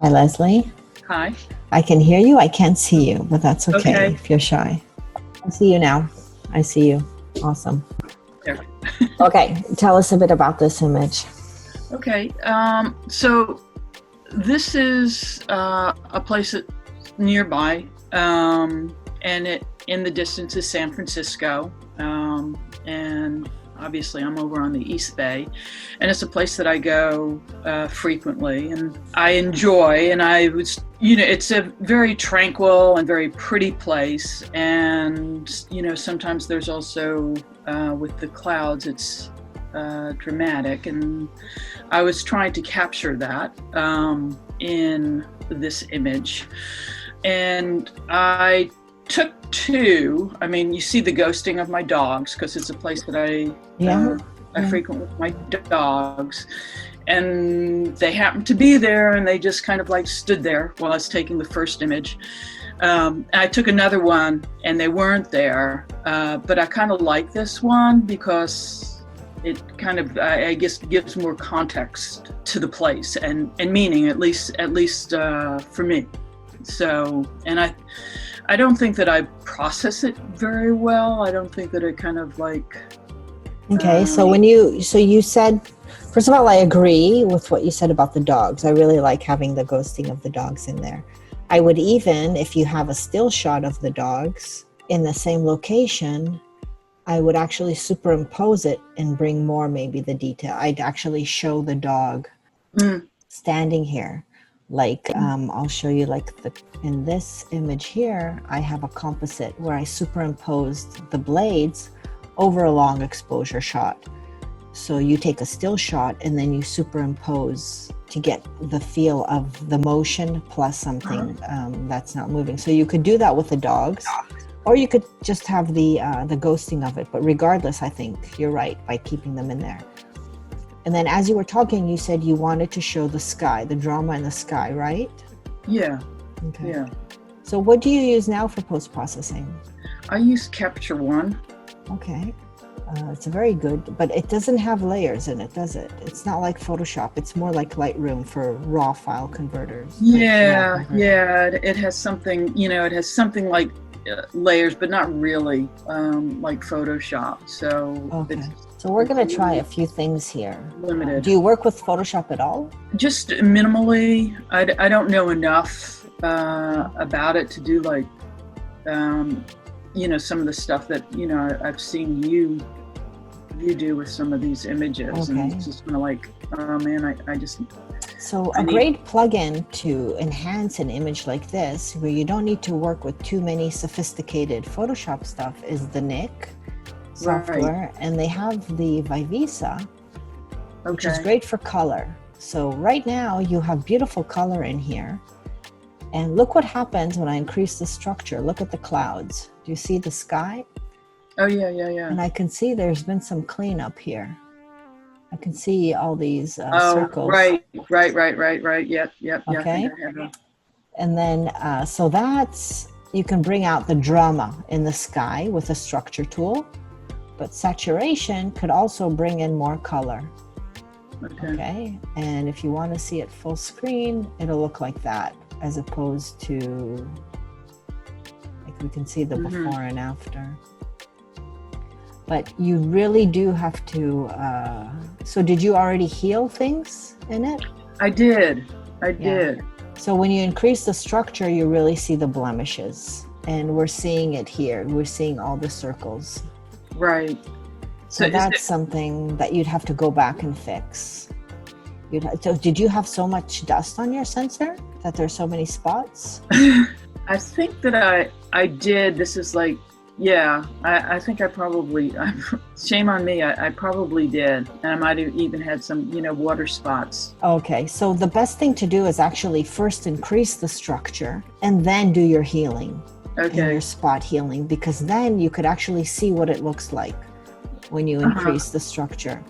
Hi, Leslie. Hi. I can hear you. I can't see you, but that's okay Okay. if you're shy. I see you now. I see you. Awesome. There. Okay, tell us a bit about this image. Okay. So this is a place that nearby, and it in the distance is San Francisco, and obviously I'm over on the East Bay, and it's a place that I go frequently, and I enjoy. And I was, it's a very tranquil and very pretty place, and sometimes there's also with the clouds, it's dramatic, and I was trying to capture that in this image, and I took two. I mean, you see the ghosting of my dogs because it's a place that I frequent with my dogs, and they happened to be there, and they just kind of like stood there while I was taking the first image. I took another one, and they weren't there, but I kind of like this one because it kind of, I guess, gives more context to the place and meaning, at least for me. So, and I don't think that I process it very well. I don't think that it kind of like. Okay, so you said, first of all, I agree with what you said about the dogs. I really like having the ghosting of the dogs in there. I would even, if you have a still shot of the dogs in the same location, I would actually superimpose it and bring more, maybe the detail. I'd actually show the dog standing here. Like, I'll show you in this image here, I have a composite where I superimposed the blades over a long exposure shot. So you take a still shot and then you superimpose to get the feel of the motion plus something that's not moving. So you could do that with the dogs, or you could just have the ghosting of it. But regardless, I think you're right by keeping them in there. And then as you were talking, you said you wanted to show the sky, the drama in the sky, right? Yeah. Okay. Yeah. So what do you use now for post-processing? I use Capture One. Okay. It's a very good, but it doesn't have layers in it, does it? It's not like Photoshop. It's more like Lightroom for raw file converters. Yeah. It has something, it has something like layers, but not really like Photoshop. So okay. So we're going to try a few things here. Limited. Do you work with Photoshop at all? Just minimally. I don't know enough about it to do like, some of the stuff that, I've seen you do with some of these images. Okay. And it's just kind of like, oh man, I just. So a great plugin to enhance an image like this, where you don't need to work with too many sophisticated Photoshop stuff, is the Nick software. Right. And they have the Vivisa, which is great for color. So right now you have beautiful color in here. And look what happens when I increase the structure. Look at the clouds. Do you see the sky? Oh, yeah. And I can see there's been some cleanup here. I can see all these circles. Right. Yep. Okay. And then, so you can bring out the drama in the sky with a structure tool, but saturation could also bring in more color. Okay. And if you want to see it full screen, it'll look like that, as opposed to, like, we can see the before and after. But you really do have to, so did you already heal things in it? I did. So when you increase the structure, you really see the blemishes. And we're seeing it here. We're seeing all the circles. Right. So that's something that you'd have to go back and fix. So did you have so much dust on your sensor that there's so many spots? I think that I did. This is like, yeah, I think I probably, shame on me, I probably did. And I might have even had some, water spots. Okay, so the best thing to do is actually first increase the structure and then do your healing. And your spot healing, because then you could actually see what it looks like when you increase the structure.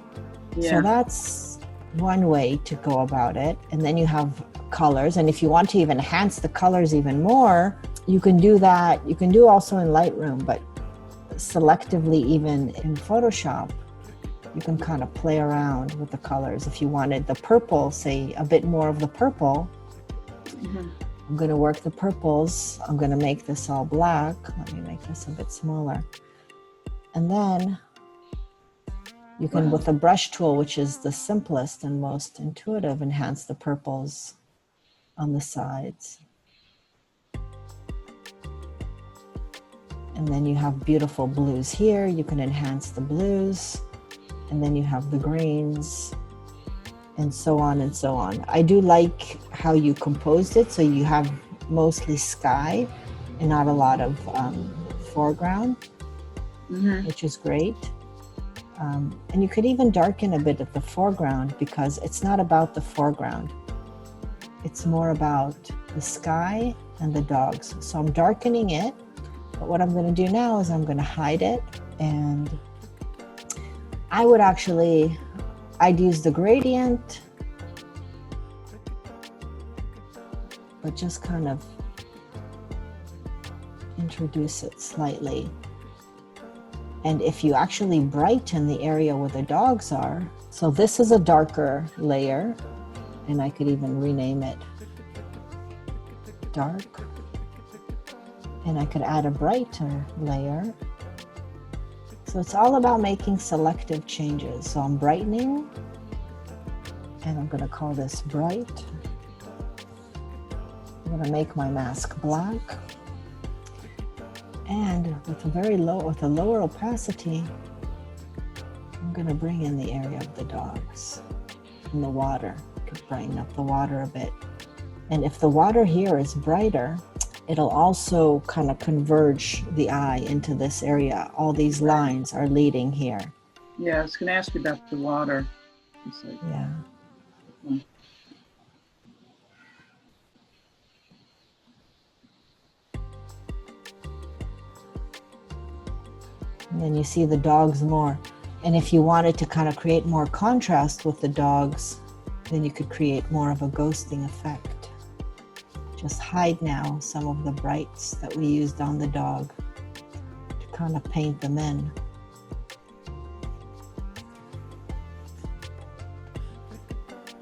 So that's one way to go about it. And then you have colors. And if you want to even enhance the colors even more, you can do that. You can do also in Lightroom, but selectively even in Photoshop, you can kind of play around with the colors. If you wanted the purple, say a bit more of the purple, Mhm. I'm going to work the purples. I'm going to make this all black. Let me make this a bit smaller. And then you can, with a brush tool, which is the simplest and most intuitive, enhance the purples on the sides. And then you have beautiful blues here. You can enhance the blues. And then you have the greens, and so on and so on. I do like how you composed it, so you have mostly sky and not a lot of foreground, which is great. And you could even darken a bit of the foreground, because it's not about the foreground. It's more about the sky and the dogs. So I'm darkening it, but what I'm going to do now is I'm going to hide it, and I'd use the gradient, but just kind of introduce it slightly. And if you actually brighten the area where the dogs are, so this is a darker layer, and I could even rename it dark, and I could add a brighter layer. So it's all about making selective changes. So I'm brightening, and I'm going to call this bright. I'm going to make my mask black, and with a lower opacity, I'm going to bring in the area of the dogs and the water. I could brighten up the water a bit. And if the water here is brighter, it'll also kind of converge the eye into this area. All these lines are leading here. Yeah, I was going to ask you about the water. Yeah. And then you see the dogs more. And if you wanted to kind of create more contrast with the dogs, then you could create more of a ghosting effect. Just hide now some of the brights that we used on the dog to kind of paint them in.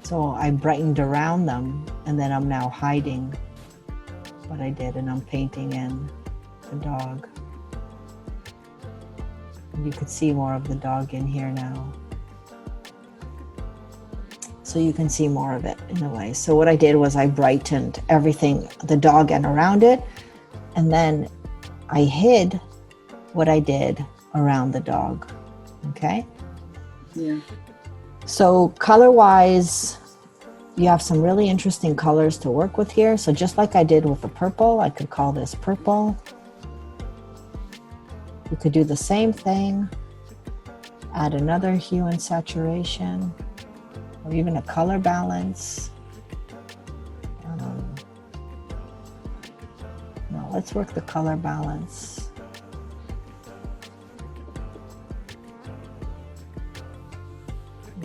So I brightened around them, and then I'm now hiding what I did, and I'm painting in the dog. And you could see more of the dog in here now. So you can see more of it in a way. So what I did was I brightened everything, the dog and around it, and then I hid what I did around the dog. Okay? Yeah. So color-wise, you have some really interesting colors to work with here. So just like I did with the purple, I could call this purple. You could do the same thing, add another hue and saturation, or even a color balance. No, let's work the color balance.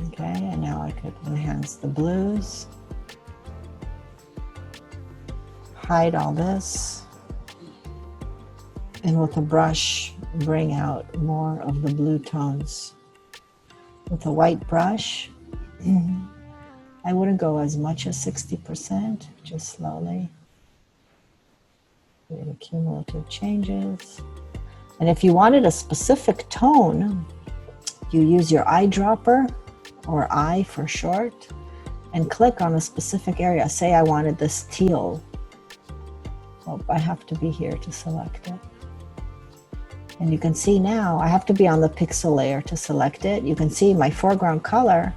Okay, and now I could enhance the blues. Hide all this. And with a brush, bring out more of the blue tones. With a white brush, I wouldn't go as much as 60%, just slowly. Create cumulative changes. And if you wanted a specific tone, you use your eyedropper, or eye for short, and click on a specific area. Say I wanted this teal. Well, I have to be here to select it. And you can see now, I have to be on the pixel layer to select it. You can see my foreground color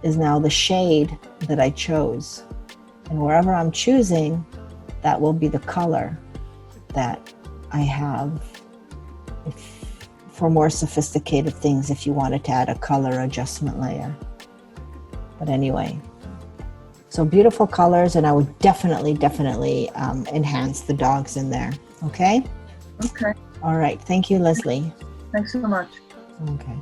is now the shade that I chose. And wherever I'm choosing, that will be the color that I have. For more sophisticated things, if you wanted to add a color adjustment layer. But anyway, so beautiful colors, and I would definitely enhance the dogs in there. Okay? Okay. All right. Thank you, Leslie. Thanks so much. Okay.